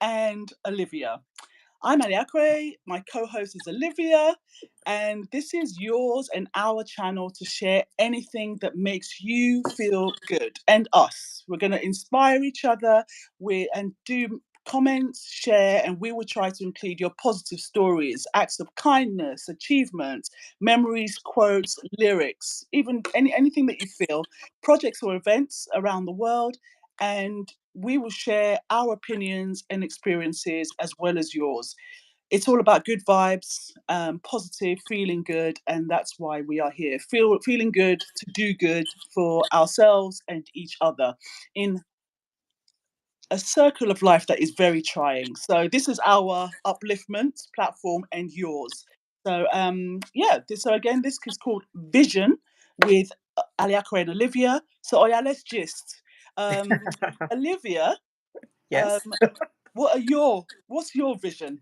and OLIVIa. I'm ALEAKWE, my co-host is OLIVIa, and this is yours and our channel to share anything that makes you feel good, and us. We're going to inspire each other and do comments, share, and we will try to include your positive stories, acts of kindness, achievements, memories, quotes, lyrics, even anything that you feel, projects or events around the world, and we will share our opinions and experiences as well as yours. It's all about good vibes, positive, feeling good, and that's why we are here. Feeling good to do good for ourselves and each other in a circle of life that is very trying. So this is our upliftment platform and yours. So so again, this is called Vision with ALEAKWE and OLIVIa. So let's gist. OLIVIa, um, Yes. what's your vision?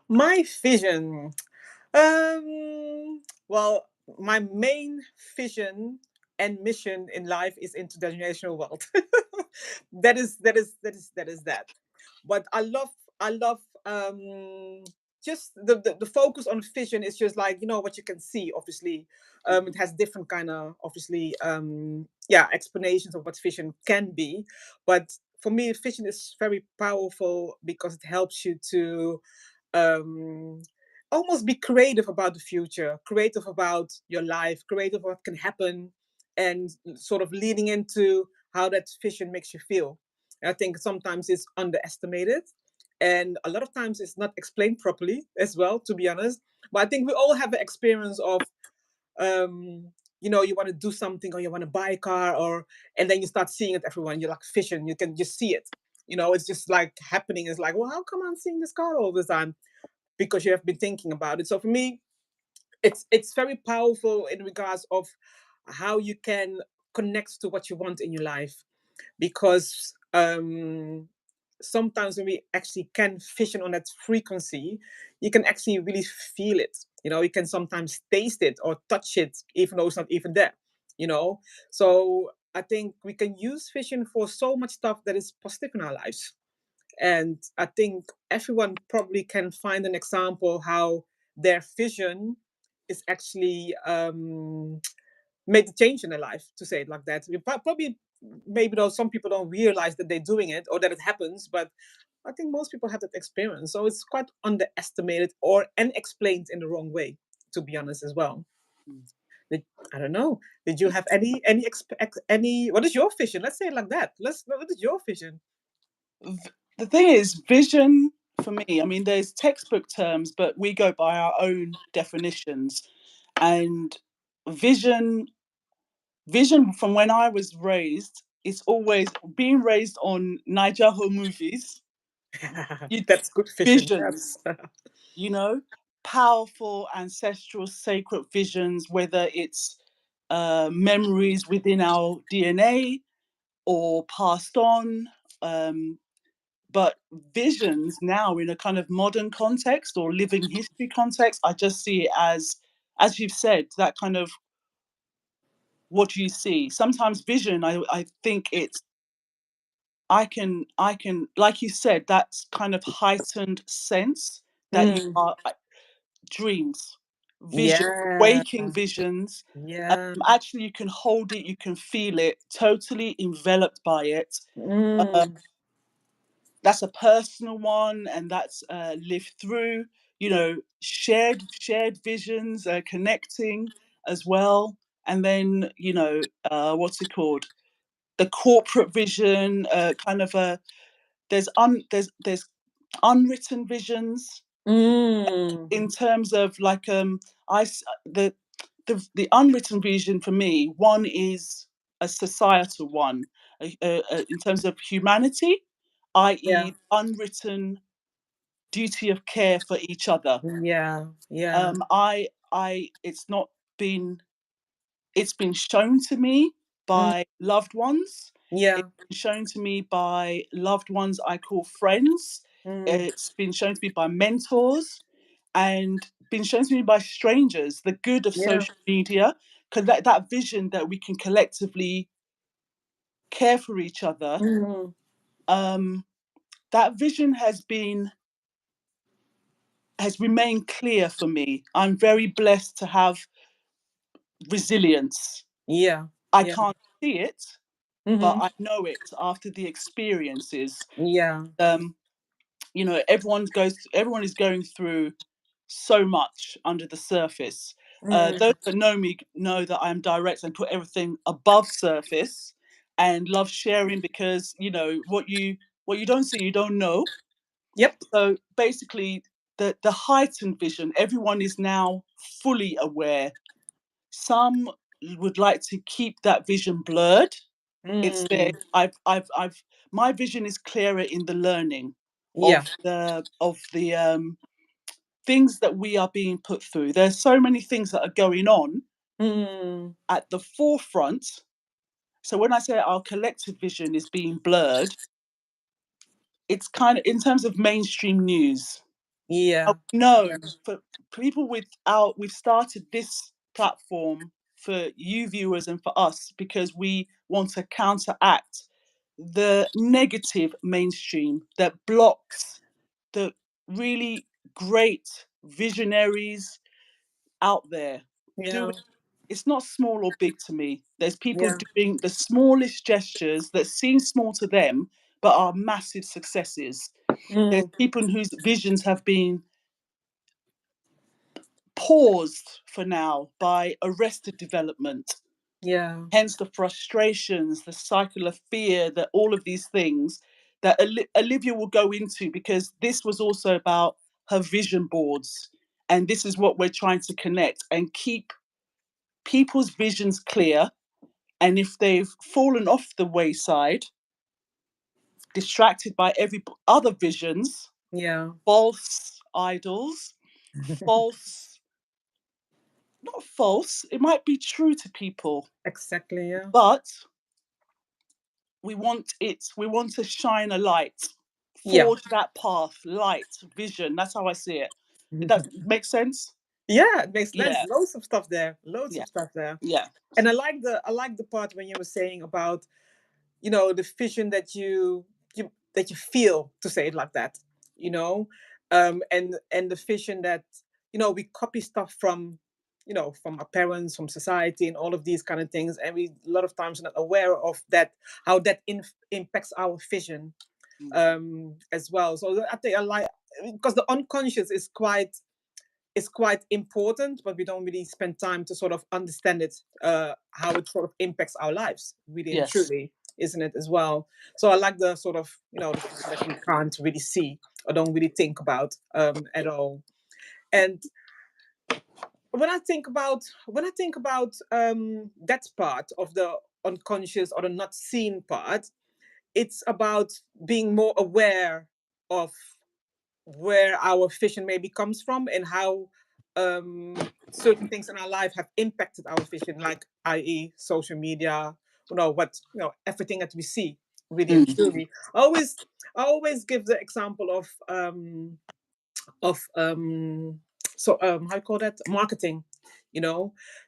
My vision. Well, my main vision and mission in life is intergenerational wealth. That is that. But I love just the focus on vision is just like what you can see. Obviously, it has different kind of obviously explanations of what vision can be, but for me, vision is very powerful because it helps you to um, almost be creative about the future, creative about your life, creative what can happen, and sort of leading into how that vision makes you feel. And I think sometimes it's underestimated, and a lot of times it's not explained properly as well, to be honest. But I think we all have an experience of you want to do something or you want to buy a car, or and then you start seeing it everyone. You're like vision, you can just see it. It's just like happening. It's like, well, how come I'm seeing this car all the time? Because you have been thinking about it. So for me, it's very powerful in regards of how you can connect to what you want in your life. Because sometimes when we actually can vision on that frequency, you can actually really feel it. You can sometimes taste it or touch it, even though it's not even there. So I think we can use vision for so much stuff that is positive in our lives. And I think everyone probably can find an example how their vision is actually made a change in their life, to say it like that. Probably, maybe though some people don't realize that they're doing it or that it happens, but I think most people have that experience. So it's quite underestimated or and explained in the wrong way, to be honest, as well. Did, I don't know. Did you have any? What is your vision? Let's say it like that. What is your vision? The thing is, vision for me, I mean, there's textbook terms, but we go by our own definitions. And vision, vision from when I was raised, it's always being raised on Nigeria movies. You That's good vision. visions, Yes. you know, powerful ancestral sacred visions, whether it's memories within our DNA or passed on. Um, but visions now in a kind of modern context or living history context, I just see it as you've said, that kind of what do you see? Sometimes vision, I think it's I can like you said, that's kind of heightened sense that you Mm, are dreams, vision, yeah. waking visions. Yeah. Actually, you can hold it, you can feel it, totally enveloped by it. Mm, That's a personal one, and that's lived through, shared visions, connecting as well. And then what's it called, the corporate vision, kind of a there's unwritten visions mm, in terms of like I s- the unwritten vision for me, one is a societal one, in terms of humanity, yeah. i.e. unwritten duty of care for each other. Yeah. Yeah. I it's been shown to me Mm, by loved ones. yeah. It's been shown to me by loved ones I call friends. Mm, It's been shown to me by mentors and been shown to me by strangers. The good of yeah. social media, because that vision that we can collectively care for each other. Mm, Um, that vision has remained clear for me. I'm very blessed to have resilience. Yeah. I Yeah. can't see it, but I know it after the experiences. Yeah. You know, everyone is going through so much under the surface. Those that know me know that I'm direct and put everything above surface, and love sharing, because you know what you don't see, you don't know. Yep. So basically, the heightened vision, everyone is now fully aware. Some would like to keep that vision blurred. It's there. I've my vision is clearer in the learning Yeah. of the things that we are being put through. There's so many things that are going on at the forefront. So when I say our collective vision is being blurred, it's kind of in terms of mainstream news. Yeah. No, for people we've started this platform for you viewers and for us because we want to counteract the negative mainstream that blocks the really great visionaries out there doing. Yeah. It's not small or big to me. There's people Yeah. doing the smallest gestures that seem small to them but are massive successes. There's people whose visions have been paused for now by arrested development. Yeah. Hence the frustrations, the cycle of fear, that all of these things that Olivia will go into, because this was also about her vision boards. And this is what we're trying to connect and keep people's visions clear. And if they've fallen off the wayside, distracted by every other visions, Yeah. false idols, false, not false, it might be true to people, Exactly. Yeah. but we want to shine a light, Yeah. forge that path, light, vision. That's how I see it. Did that make sense? Yeah, it makes sense. Yeah, Loads of stuff there. Loads yeah, of stuff there. yeah. And I like the part when you were saying about, the vision that you feel, to say it like that, and the vision that, we copy stuff from, from our parents, from society, and all of these kind of things, and we a lot of times not aware of that, how that impacts our vision as well. So I think I like, because the unconscious is quite important, but we don't really spend time to sort of understand it, how it sort of impacts our lives, really and Yes. truly, isn't it, as well? So I like the sort of, the vision that we can't really see or don't really think about at all. And when I think about that part of the unconscious or the not seen part, it's about being more aware of where our vision maybe comes from and how certain things in our life have impacted our vision, like i.e. social media, everything that we see, really and truly. I always give the example of how you call that, marketing.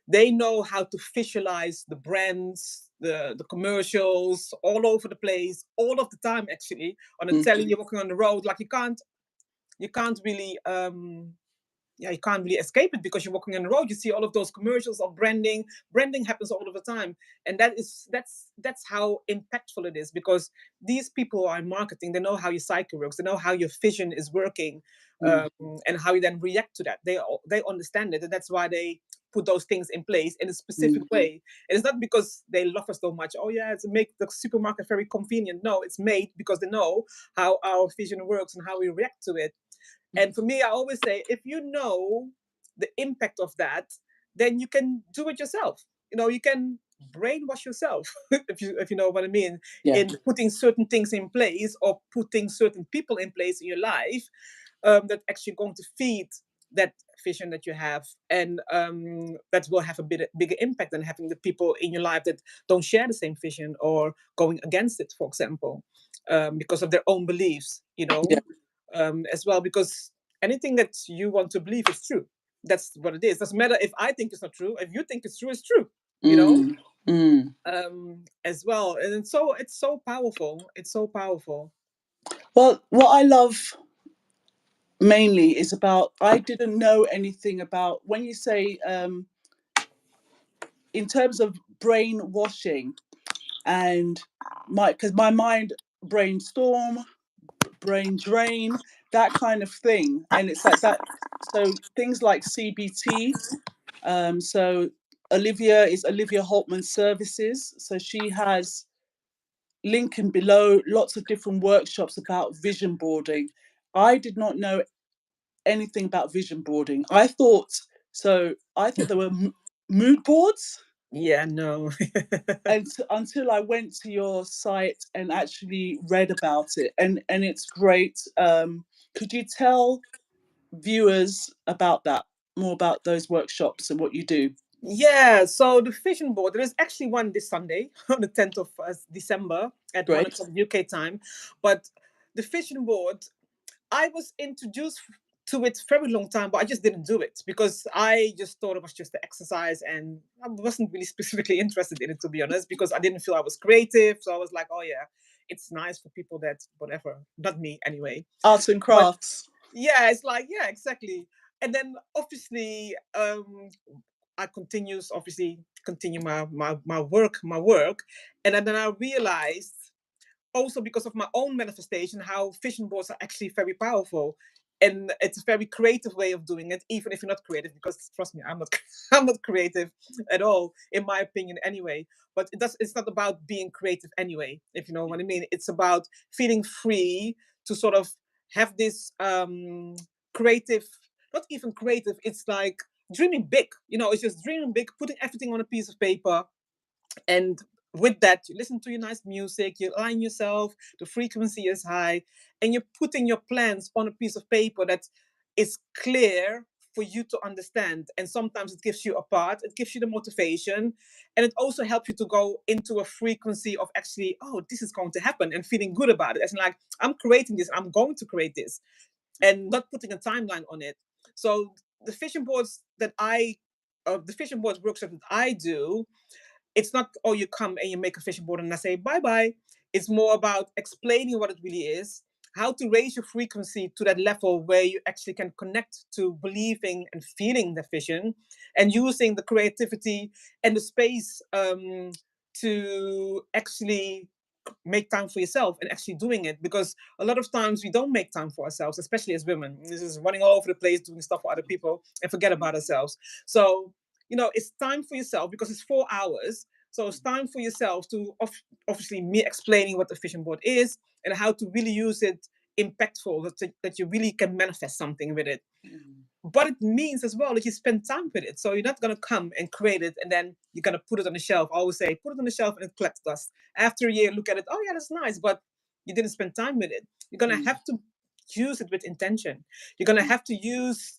They know how to visualize the brands, the commercials all over the place, all of the time, actually, on a telly, you're walking on the road, like you can't really you can't really escape it, because you're walking on the road, you see all of those commercials of branding happens all of the time. And that's how impactful it is, because these people who are in marketing, they know how your psyche works, they know how your vision is working, and how you then react to that. They understand it, and that's why they put those things in place in a specific way. And it's not because they love us so much, oh yeah, it's make the supermarket very convenient. No, it's made because they know how our vision works and how we react to it. And for me, I always say, if you know the impact of that, then you can do it yourself. You can brainwash yourself, if you know what I mean, Yeah. in putting certain things in place, or putting certain people in place in your life, that actually going to feed that vision that you have, and that will have a bigger impact than having the people in your life that don't share the same vision, or going against it, for example, because of their own beliefs, Yeah. as well, because anything that you want to believe is true. That's what it is. Doesn't matter if I think it's not true. If you think it's true, it's true. As well. And it's so powerful. It's so powerful. Well, what I love mainly is about, I didn't know anything about, when you say in terms of brainwashing, and because my mind brainstorm, brain drain, that kind of thing, and it's like that. So things like CBT. So Olivia is Olivia HALTMAN Services. So she has, linking below, lots of different workshops about vision boarding. I did not know anything about vision boarding. I thought there were mood boards. Yeah, no. And until I went to your site and actually read about it, and it's great. Could you tell viewers about that, more about those workshops and what you do? Yeah, so the vision board, there is actually one this Sunday on the 10th of December at 1 Great. o'clock UK time. But the vision board, I was introduced to it very long time, but I just didn't do it because I just thought it was just the exercise, and I wasn't really specifically interested in it, to be honest, because I didn't feel I was creative. So I was like, oh yeah, it's nice for people that whatever, not me anyway. Arts and But crafts. yeah, it's like, yeah, exactly. And then obviously I continue my work. And then I realized also, because of my own manifestation, how vision boards are actually very powerful. And it's a very creative way of doing it, even if you're not creative, because trust me, I'm not I'm not creative at all, in my opinion anyway. But it's not about being creative anyway, if you know what I mean. It's about feeling free to sort of have this creative, not even creative, it's like dreaming big. It's just dreaming big, putting everything on a piece of paper, and with that, you listen to your nice music, you align yourself, the frequency is high, and you're putting your plans on a piece of paper that is clear for you to understand. And sometimes it gives you a part, it gives you the motivation, and it also helps you to go into a frequency of actually, oh, this is going to happen, and feeling good about it. As in, like, I'm creating this, I'm going to create this, and not putting a timeline on it. So the vision boards the vision boards workshop that I do, it's not, oh, you come and you make a vision board and I say bye bye. It's more about explaining what it really is, how to raise your frequency to that level where you actually can connect to believing and feeling the vision, and using the creativity and the space to actually make time for yourself and actually doing it. Because a lot of times we don't make time for ourselves, especially as women. This is running all over the place doing stuff for other people and forget about ourselves. So it's time for yourself, because it's 4 hours. So it's time for yourself to obviously me explaining what the vision board is and how to really use it impactful, that you really can manifest something with it. But it means as well that you spend time with it. So you're not going to come and create it and then you're going to put it on the shelf. I always say, put it on the shelf and it collects dust. After a year, look at it. Oh, yeah, that's nice. But you didn't spend time with it. You're going to have to use it with intention. You're going to have to use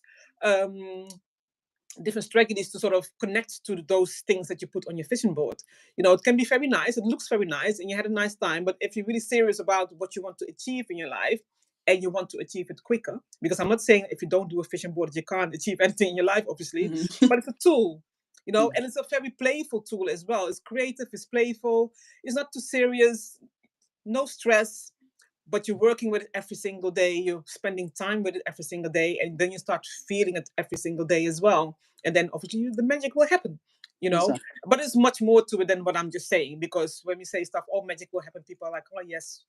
different strategies to sort of connect to those things that you put on your vision board. It can be very nice. It looks very nice and you had a nice time. But if you're really serious about what you want to achieve in your life, and you want to achieve it quicker, because I'm not saying if you don't do a vision board, you can't achieve anything in your life, obviously, but it's a tool, and it's a very playful tool as well. It's creative, it's playful, it's not too serious, no stress, but you're working with it every single day. You're spending time with it every single day, and then you start feeling it every single day as well. And then obviously the magic will happen, Exactly. But there's much more to it than what I'm just saying, because when we say stuff, oh, magic will happen, people are like, oh, yes,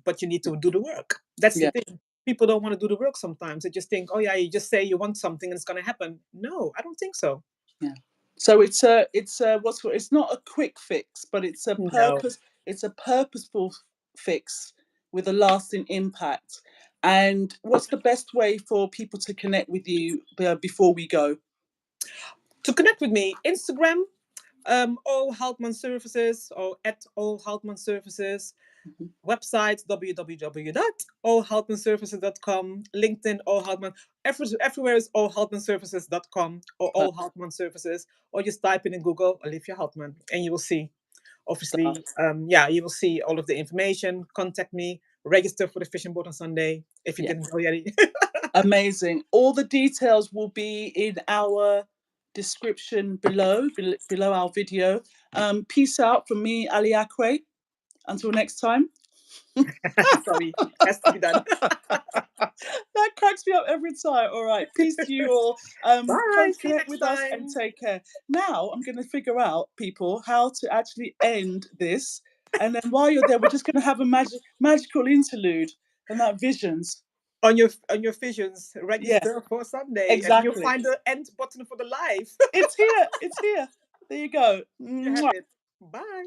but you need to do the work. That's the thing. People don't want to do the work sometimes. They just think, oh yeah, you just say you want something and it's going to happen. No, I don't think so. Yeah. So it's not a quick fix, but it's a No. it's a purposeful fix with a lasting impact. And what's the best way for people to connect with you before we go? To connect with me, Instagram, O Haltman Services, or at O Haltman Services. Website www.allhaltmanservices.com, LinkedIn O Haltman, everywhere is allhaltmanservices.com or All Haltman Services, or just type in Google Olivia Haltman and you will see, obviously, you will see all of the information. Contact me, register for the vision board on Sunday if you didn't already. Amazing. All the details will be in our description below our video. Peace out from me, ALEAKWE. Until next time. Sorry, has to be done. That cracks me up every time. All right, peace to you all. Bye. Come See you connect next with us and time. take care. Now I'm going to figure out, people, how to actually end this. And then while you're there, we're just going to have a magical interlude and that visions. On your visions, Yeah, register for Sunday, and you'll exactly. find the end button for the live. It's here. It's here. There you go. You have Mwah. it. Bye.